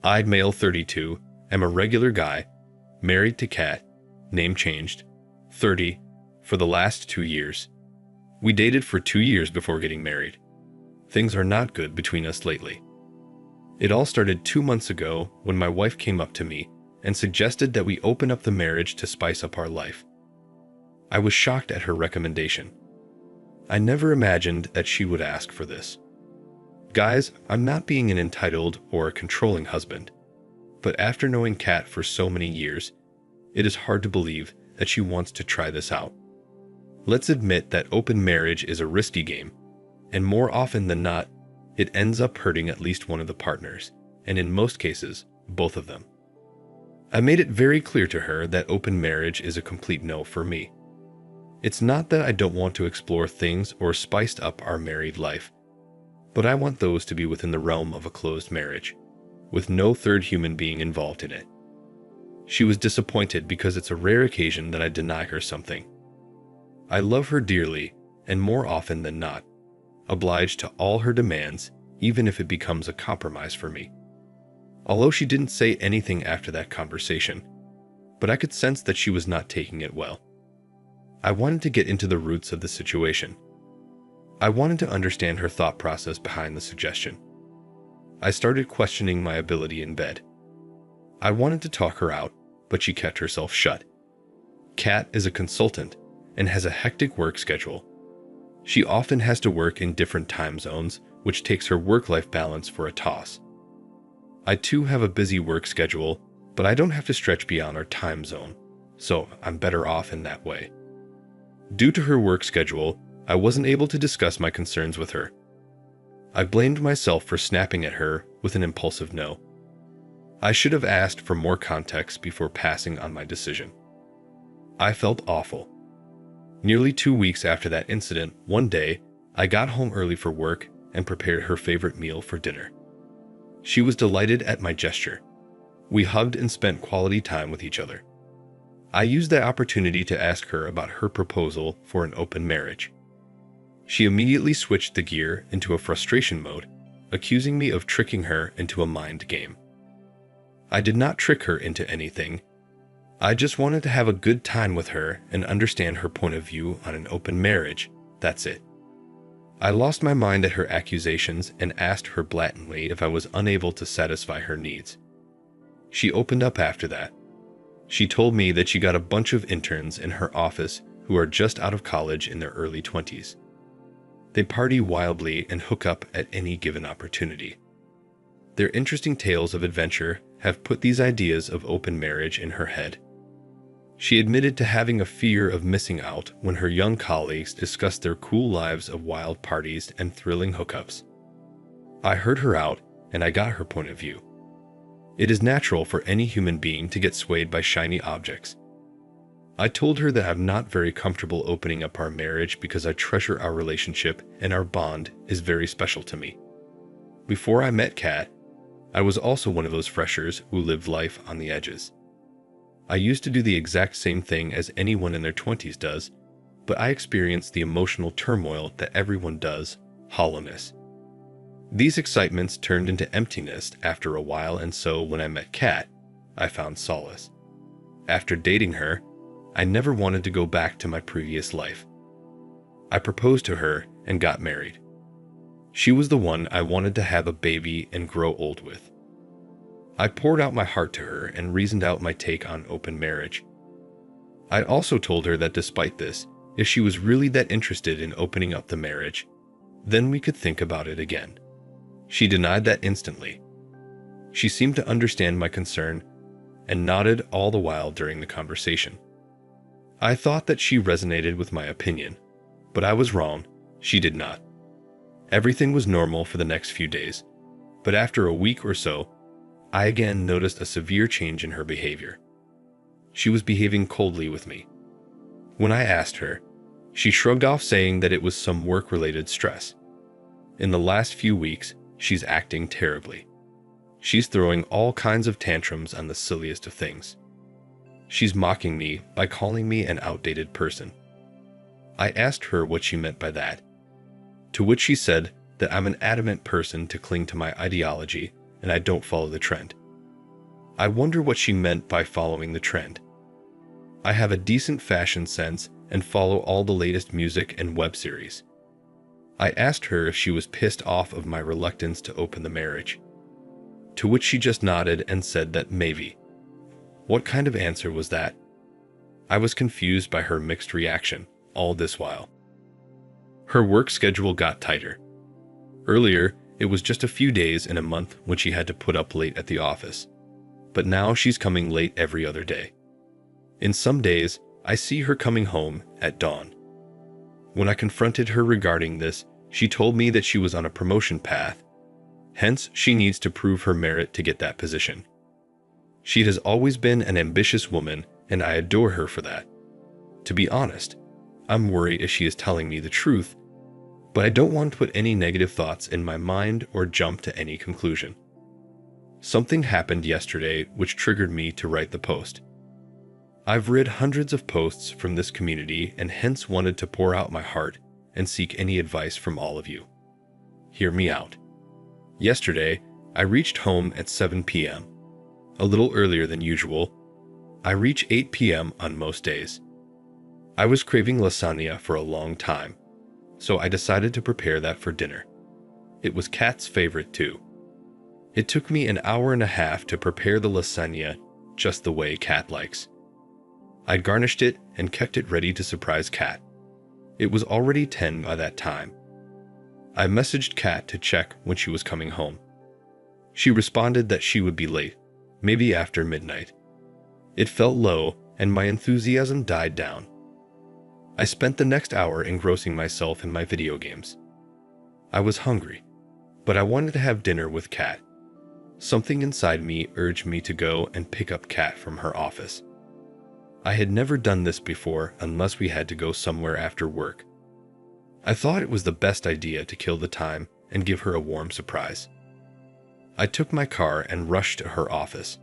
I, male 32, am a regular guy, married to Kat, name changed, 30, for the last 2 years. We dated for 2 years before getting married. Things are not good between us lately. It all started 2 months ago when my wife came up to me and suggested that we open up the marriage to spice up our life. I was shocked at her recommendation. I never imagined that she would ask for this. Guys, I'm not being an entitled or a controlling husband, but after knowing Kat for so many years, it is hard to believe that she wants to try this out. Let's admit that open marriage is a risky game, and more often than not, it ends up hurting at least one of the partners, and in most cases, both of them. I made it very clear to her that open marriage is a complete no for me. It's not that I don't want to explore things or spice up our married life, but I want those to be within the realm of a closed marriage, with no third human being involved in it. She was disappointed because it's a rare occasion that I deny her something. I love her dearly, and more often than not, obliged to all her demands, even if it becomes a compromise for me. Although she didn't say anything after that conversation, but I could sense that she was not taking it well. I wanted to get into the roots of the situation. I wanted to understand her thought process behind the suggestion. I started questioning my ability in bed. I wanted to talk her out, but she kept herself shut. Kat is a consultant and has a hectic work schedule. She often has to work in different time zones, which takes her work-life balance for a toss. I too have a busy work schedule, but I don't have to stretch beyond our time zone, so I'm better off in that way. Due to her work schedule, I wasn't able to discuss my concerns with her. I blamed myself for snapping at her with an impulsive no. I should have asked for more context before passing on my decision. I felt awful. Nearly 2 weeks after that incident, one day, I got home early for work and prepared her favorite meal for dinner. She was delighted at my gesture. We hugged and spent quality time with each other. I used that opportunity to ask her about her proposal for an open marriage. She immediately switched the gear into a frustration mode, accusing me of tricking her into a mind game. I did not trick her into anything. I just wanted to have a good time with her and understand her point of view on an open marriage. That's it. I lost my mind at her accusations and asked her blatantly if I was unable to satisfy her needs. She opened up after that. She told me that she got a bunch of interns in her office who are just out of college in their early 20s. They party wildly and hook up at any given opportunity. Their interesting tales of adventure have put these ideas of open marriage in her head. She admitted to having a fear of missing out when her young colleagues discussed their cool lives of wild parties and thrilling hookups. I heard her out, and I got her point of view. It is natural for any human being to get swayed by shiny objects. I told her that I'm not very comfortable opening up our marriage because I treasure our relationship and our bond is very special to me. Before I met Kat, I was also one of those freshers who lived life on the edges. I used to do the exact same thing as anyone in their 20s does, but I experienced the emotional turmoil that everyone does, hollowness. These excitements turned into emptiness after a while, and so when I met Kat, I found solace. After dating her, I never wanted to go back to my previous life. I proposed to her and got married. She was the one I wanted to have a baby and grow old with. I poured out my heart to her and reasoned out my take on open marriage. I also told her that despite this, if she was really that interested in opening up the marriage, then we could think about it again. She denied that instantly. She seemed to understand my concern and nodded all the while during the conversation. I thought that she resonated with my opinion, but I was wrong. She did not. Everything was normal for the next few days, but after a week or so, I again noticed a severe change in her behavior. She was behaving coldly with me. When I asked her, she shrugged off, saying that it was some work-related stress. In the last few weeks, she's acting terribly. She's throwing all kinds of tantrums on the silliest of things. She's mocking me by calling me an outdated person. I asked her what she meant by that, to which she said that I'm an adamant person to cling to my ideology and I don't follow the trend. I wonder what she meant by following the trend. I have a decent fashion sense and follow all the latest music and web series. I asked her if she was pissed off of my reluctance to open the marriage, to which she just nodded and said that maybe. What kind of answer was that? I was confused by her mixed reaction all this while. Her work schedule got tighter. Earlier, it was just a few days in a month when she had to put up late at the office, but now she's coming late every other day. In some days, I see her coming home at dawn. When I confronted her regarding this, she told me that she was on a promotion path, hence she needs to prove her merit to get that position. She has always been an ambitious woman, and I adore her for that. To be honest, I'm worried if she is telling me the truth, but I don't want to put any negative thoughts in my mind or jump to any conclusion. Something happened yesterday which triggered me to write the post. I've read hundreds of posts from this community and hence wanted to pour out my heart and seek any advice from all of you. Hear me out. Yesterday, I reached home at 7 p.m., a little earlier than usual. I reach 8 p.m. on most days. I was craving lasagna for a long time, so I decided to prepare that for dinner. It was Kat's favorite too. It took me an hour and a half to prepare the lasagna just the way Kat likes. I garnished it and kept it ready to surprise Kat. It was already 10 by that time. I messaged Kat to check when she was coming home. She responded that she would be late, maybe after midnight. It felt low and my enthusiasm died down. I spent the next hour engrossing myself in my video games. I was hungry, but I wanted to have dinner with Kat. Something inside me urged me to go and pick up Kat from her office. I had never done this before unless we had to go somewhere after work. I thought it was the best idea to kill the time and give her a warm surprise. I took my car and rushed to her office.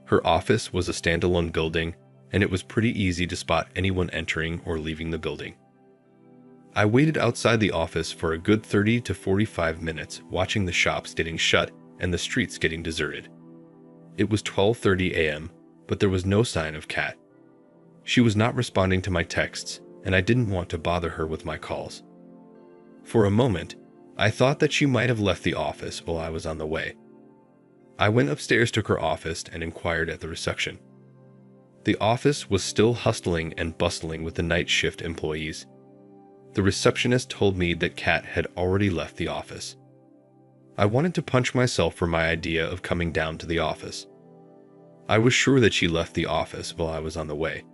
Her office was a standalone building, and it was pretty easy to spot anyone entering or leaving the building. I waited outside the office for a good 30 to 45 minutes, watching the shops getting shut and the streets getting deserted. It was 12:30 a.m., but there was no sign of Kat. She was not responding to my texts, and I didn't want to bother her with my calls. For a moment, I thought that she might have left the office while I was on the way. I went upstairs to her office and inquired at the reception. The office was still hustling and bustling with the night shift employees. The receptionist told me that Kat had already left the office. I wanted to punch myself for my idea of coming down to the office. I was sure that she left the office while I was on the way.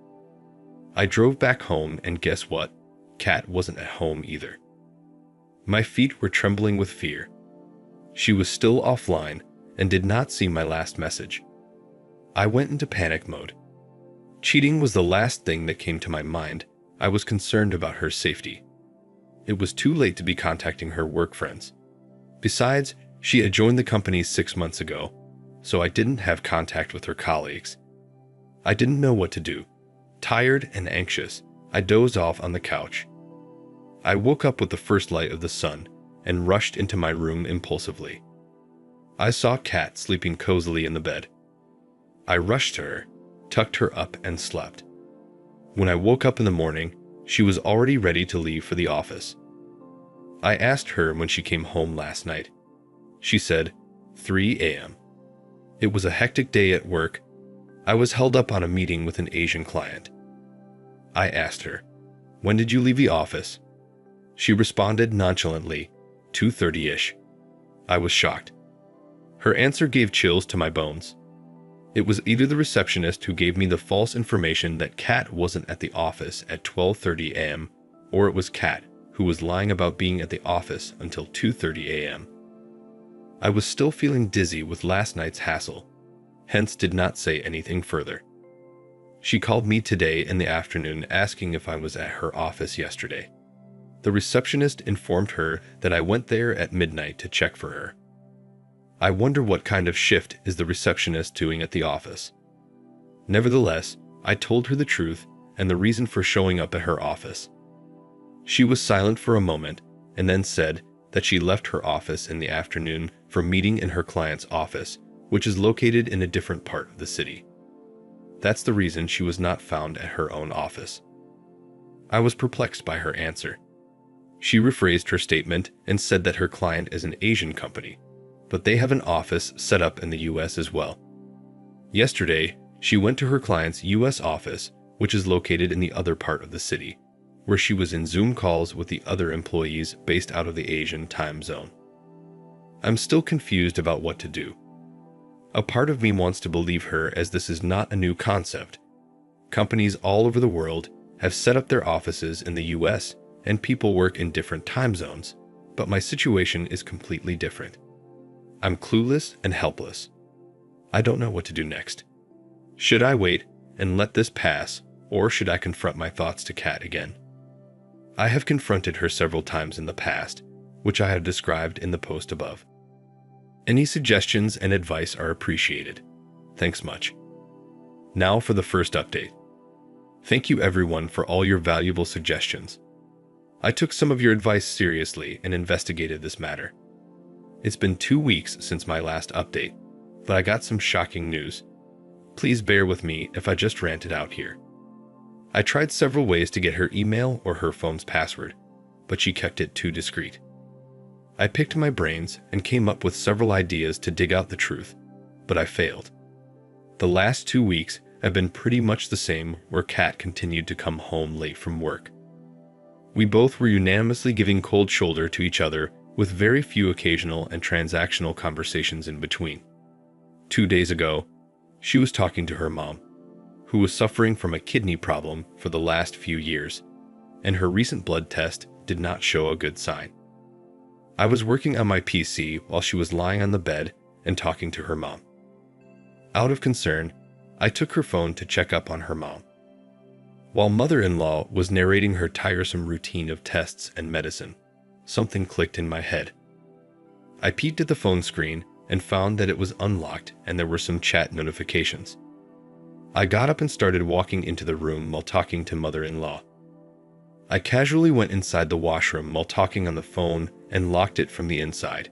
I drove back home, and guess what? Kat wasn't at home either. My feet were trembling with fear. She was still offline and did not see my last message. I went into panic mode. Cheating was the last thing that came to my mind. I was concerned about her safety. It was too late to be contacting her work friends. Besides, she had joined the company 6 months ago, so I didn't have contact with her colleagues. I didn't know what to do. Tired and anxious, I dozed off on the couch. I woke up with the first light of the sun and rushed into my room impulsively. I saw Kat sleeping cozily in the bed. I rushed to her, tucked her up, and slept. When I woke up in the morning, she was already ready to leave for the office. I asked her when she came home last night. She said, 3 a.m. It was a hectic day at work. I was held up on a meeting with an Asian client. I asked her, when did you leave the office? She responded nonchalantly, 2:30-ish. I was shocked. Her answer gave chills to my bones. It was either the receptionist who gave me the false information that Kat wasn't at the office at 12:30 a.m., or it was Kat who was lying about being at the office until 2:30 a.m. I was still feeling dizzy with last night's hassle, hence did not say anything further. She called me today in the afternoon asking if I was at her office yesterday. The receptionist informed her that I went there at midnight to check for her. I wonder what kind of shift is the receptionist doing at the office. Nevertheless, I told her the truth and the reason for showing up at her office. She was silent for a moment and then said that she left her office in the afternoon for a meeting in her client's office which is located in a different part of the city. That's the reason she was not found at her own office. I was perplexed by her answer. She rephrased her statement and said that her client is an Asian company, but they have an office set up in the US as well. Yesterday, she went to her client's US office, which is located in the other part of the city, where she was in Zoom calls with the other employees based out of the Asian time zone. I'm still confused about what to do. A part of me wants to believe her, as this is not a new concept. Companies all over the world have set up their offices in the US, and people work in different time zones, but my situation is completely different. I'm clueless and helpless. I don't know what to do next. Should I wait and let this pass, or should I confront my thoughts to Kat again? I have confronted her several times in the past, which I have described in the post above. Any suggestions and advice are appreciated. Thanks much. Now for the first update. Thank you everyone for all your valuable suggestions. I took some of your advice seriously and investigated this matter. It's been 2 weeks since my last update, but I got some shocking news. Please bear with me if I just ranted out here. I tried several ways to get her email or her phone's password, but she kept it too discreet. I picked my brains and came up with several ideas to dig out the truth, but I failed. The last 2 weeks have been pretty much the same, where Kat continued to come home late from work. We both were unanimously giving cold shoulder to each other, with very few occasional and transactional conversations in between. 2 days ago, she was talking to her mom, who was suffering from a kidney problem for the last few years, and her recent blood test did not show a good sign. I was working on my PC while she was lying on the bed and talking to her mom. Out of concern, I took her phone to check up on her mom. While mother-in-law was narrating her tiresome routine of tests and medicine, something clicked in my head. I peeked at the phone screen and found that it was unlocked and there were some chat notifications. I got up and started walking into the room while talking to mother-in-law. I casually went inside the washroom while talking on the phone and locked it from the inside.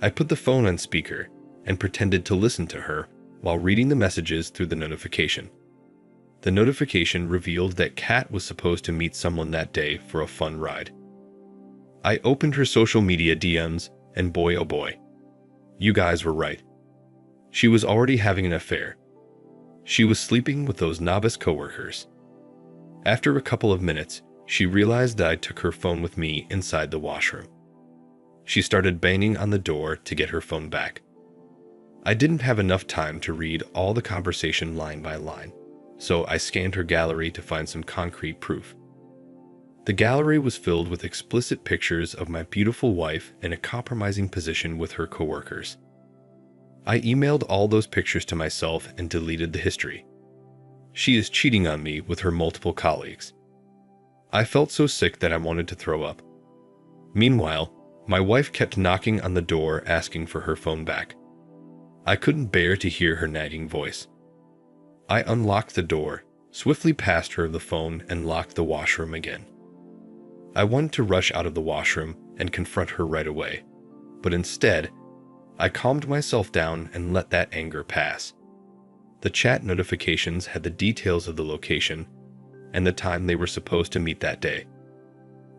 I put the phone on speaker and pretended to listen to her while reading the messages through the notification. The notification revealed that Kat was supposed to meet someone that day for a fun ride. I opened her social media DMs, and boy oh boy, you guys were right. She was already having an affair. She was sleeping with those novice coworkers. After a couple of minutes, she realized that I took her phone with me inside the washroom. She started banging on the door to get her phone back. I didn't have enough time to read all the conversation line by line, so I scanned her gallery to find some concrete proof. The gallery was filled with explicit pictures of my beautiful wife in a compromising position with her coworkers. I emailed all those pictures to myself and deleted the history. She is cheating on me with her multiple colleagues. I felt so sick that I wanted to throw up. Meanwhile, my wife kept knocking on the door asking for her phone back. I couldn't bear to hear her nagging voice. I unlocked the door, swiftly passed her the phone, and locked the washroom again. I wanted to rush out of the washroom and confront her right away, but instead, I calmed myself down and let that anger pass. The chat notifications had the details of the location and the time they were supposed to meet that day.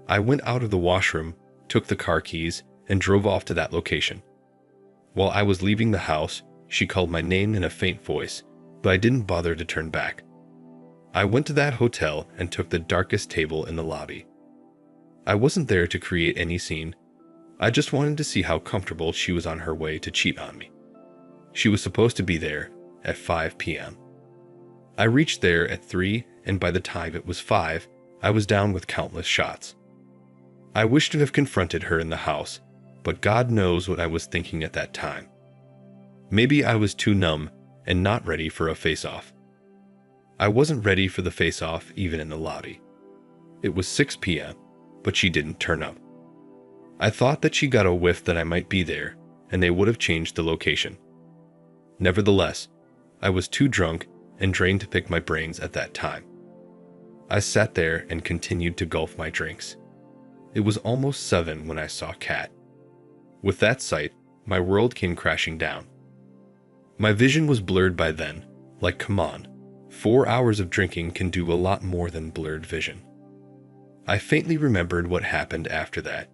I went out of the washroom, took the car keys, and drove off to that location. While I was leaving the house, she called my name in a faint voice, but I didn't bother to turn back. I went to that hotel and took the darkest table in the lobby. I wasn't there to create any scene. I just wanted to see how comfortable she was on her way to cheat on me. She was supposed to be there at 5 p.m. I reached there at 3, and by the time it was 5, I was down with countless shots. I wished to have confronted her in the house, but God knows what I was thinking at that time. Maybe I was too numb and not ready for a face-off. I wasn't ready for the face-off even in the lobby. It was 6 p.m., but she didn't turn up. I thought that she got a whiff that I might be there, and they would have changed the location. Nevertheless, I was too drunk and drained to pick my brains at that time. I sat there and continued to gulp my drinks. It was almost 7 when I saw Kat. With that sight, my world came crashing down. My vision was blurred by then. Like, come on. 4 hours of drinking can do a lot more than blurred vision. I faintly remembered what happened after that.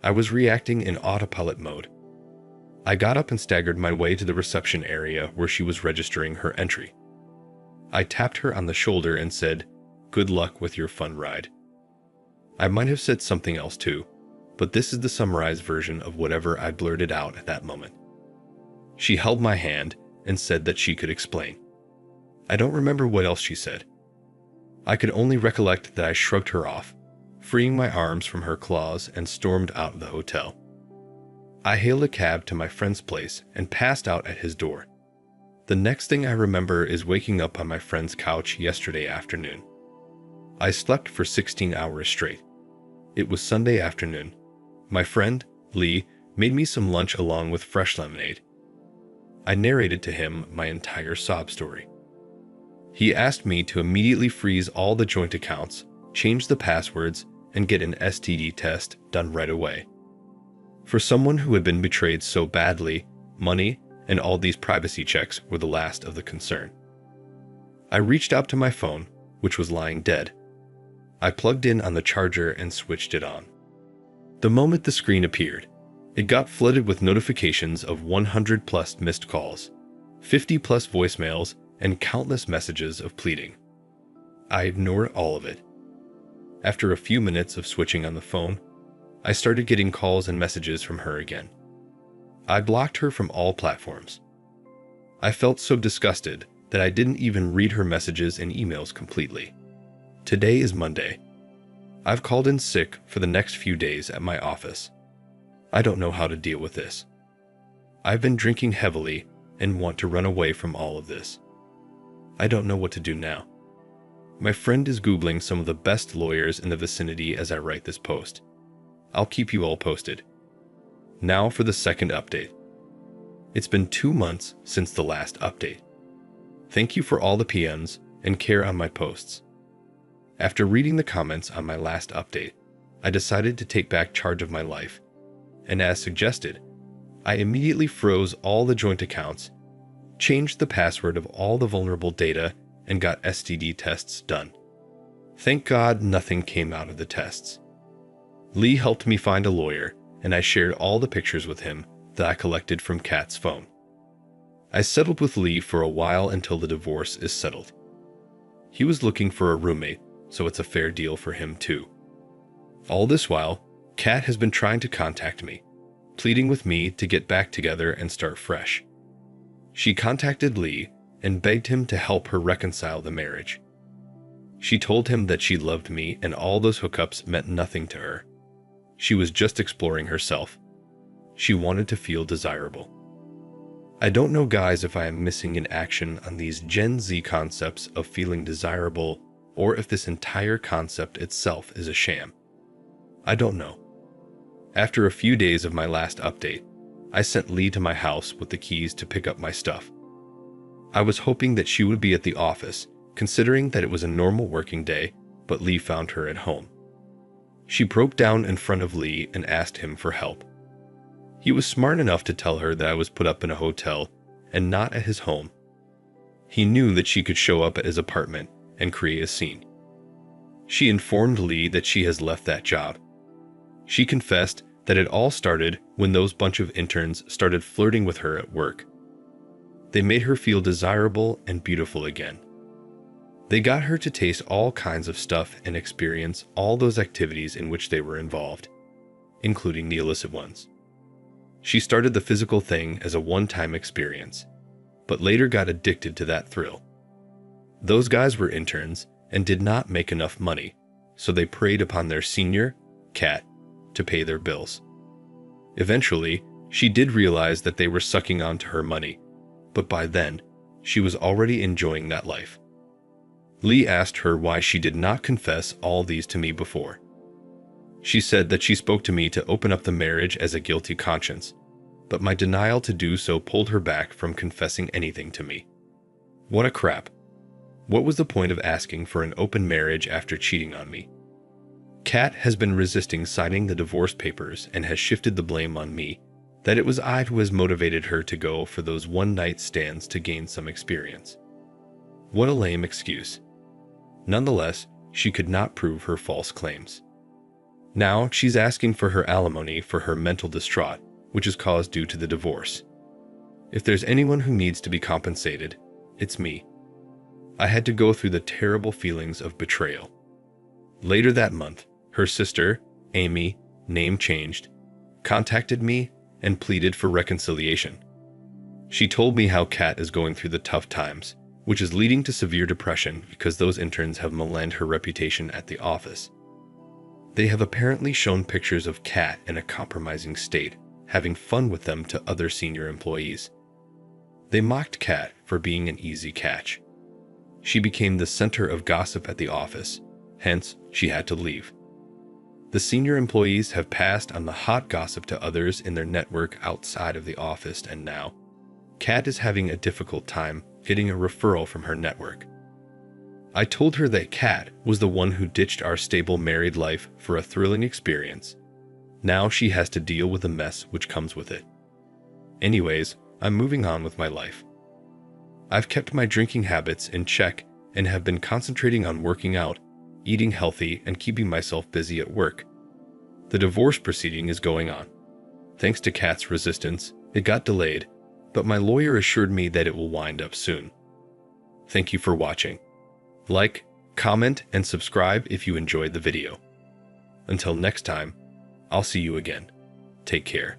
I was reacting in autopilot mode. I got up and staggered my way to the reception area where she was registering her entry. I tapped her on the shoulder and said, "Good luck with your fun ride." I might have said something else too, but this is the summarized version of whatever I blurted out at that moment. She held my hand and said that she could explain. I don't remember what else she said. I could only recollect that I shrugged her off, freeing my arms from her claws, and stormed out of the hotel. I hailed a cab to my friend's place and passed out at his door. The next thing I remember is waking up on my friend's couch yesterday afternoon. I slept for 16 hours straight. It was Sunday afternoon. My friend, Lee, made me some lunch along with fresh lemonade. I narrated to him my entire sob story. He asked me to immediately freeze all the joint accounts, change the passwords, and get an STD test done right away. For someone who had been betrayed so badly, money and all these privacy checks were the last of the concern. I reached out to my phone, which was lying dead. I plugged in on the charger and switched it on. The moment the screen appeared, it got flooded with notifications of 100 plus missed calls, 50 plus voicemails, and countless messages of pleading. I ignored all of it. After a few minutes of switching on the phone, I started getting calls and messages from her again. I blocked her from all platforms. I felt so disgusted that I didn't even read her messages and emails completely. Today is Monday. I've called in sick for the next few days at my office. I don't know how to deal with this. I've been drinking heavily and want to run away from all of this. I don't know what to do now. My friend is Googling some of the best lawyers in the vicinity as I write this post. I'll keep you all posted. Now for the second update. It's been 2 months since the last update. Thank you for all the PMs and care on my posts. After reading the comments on my last update, I decided to take back charge of my life, and as suggested, I immediately froze all the joint accounts, changed the password of all the vulnerable data, and got STD tests done. Thank God nothing came out of the tests. Lee helped me find a lawyer, and I shared all the pictures with him that I collected from Kat's phone. I settled with Lee for a while until the divorce is settled. He was looking for a roommate, so it's a fair deal for him too. All this while, Kat has been trying to contact me, pleading with me to get back together and start fresh. She contacted Lee and begged him to help her reconcile the marriage. She told him that she loved me and all those hookups meant nothing to her. She was just exploring herself. She wanted to feel desirable. I don't know, guys, if I am missing in action on these Gen Z concepts of feeling desirable, or if this entire concept itself is a sham. I don't know. After a few days of my last update, I sent Lee to my house with the keys to pick up my stuff. I was hoping that she would be at the office, considering that it was a normal working day, but Lee found her at home. She broke down in front of Lee and asked him for help. He was smart enough to tell her that I was put up in a hotel and not at his home. He knew that she could show up at his apartment and create a scene. She informed Lee that she has left that job. She confessed that it all started when those bunch of interns started flirting with her at work. They made her feel desirable and beautiful again. They got her to taste all kinds of stuff and experience all those activities in which they were involved, including the illicit ones. She started the physical thing as a one-time experience, but later got addicted to that thrill. Those guys were interns and did not make enough money, so they preyed upon their senior, Kat, to pay their bills. Eventually, she did realize that they were sucking onto her money, but by then, she was already enjoying that life. Lee asked her why she did not confess all these to me before. She said that she spoke to me to open up the marriage as a guilty conscience, but my denial to do so pulled her back from confessing anything to me. What a crap. What was the point of asking for an open marriage after cheating on me? Kat has been resisting signing the divorce papers and has shifted the blame on me, that it was I who has motivated her to go for those one-night stands to gain some experience. What a lame excuse. Nonetheless, she could not prove her false claims. Now she's asking for her alimony for her mental distraught, which is caused due to the divorce. If there's anyone who needs to be compensated, it's me. I had to go through the terrible feelings of betrayal. Later that month, her sister, Amy, name changed, contacted me and pleaded for reconciliation. She told me how Kat is going through the tough times, which is leading to severe depression because those interns have maligned her reputation at the office. They have apparently shown pictures of Kat in a compromising state, having fun with them to other senior employees. They mocked Kat for being an easy catch. She became the center of gossip at the office, hence she had to leave. The senior employees have passed on the hot gossip to others in their network outside of the office, and now Kat is having a difficult time getting a referral from her network. I told her that Kat was the one who ditched our stable married life for a thrilling experience. Now she has to deal with the mess which comes with it. Anyways, I'm moving on with my life. I've kept my drinking habits in check and have been concentrating on working out, eating healthy, and keeping myself busy at work. The divorce proceeding is going on. Thanks to Kat's resistance, it got delayed, but my lawyer assured me that it will wind up soon. Thank you for watching. Like, comment, and subscribe if you enjoyed the video. Until next time, I'll see you again. Take care.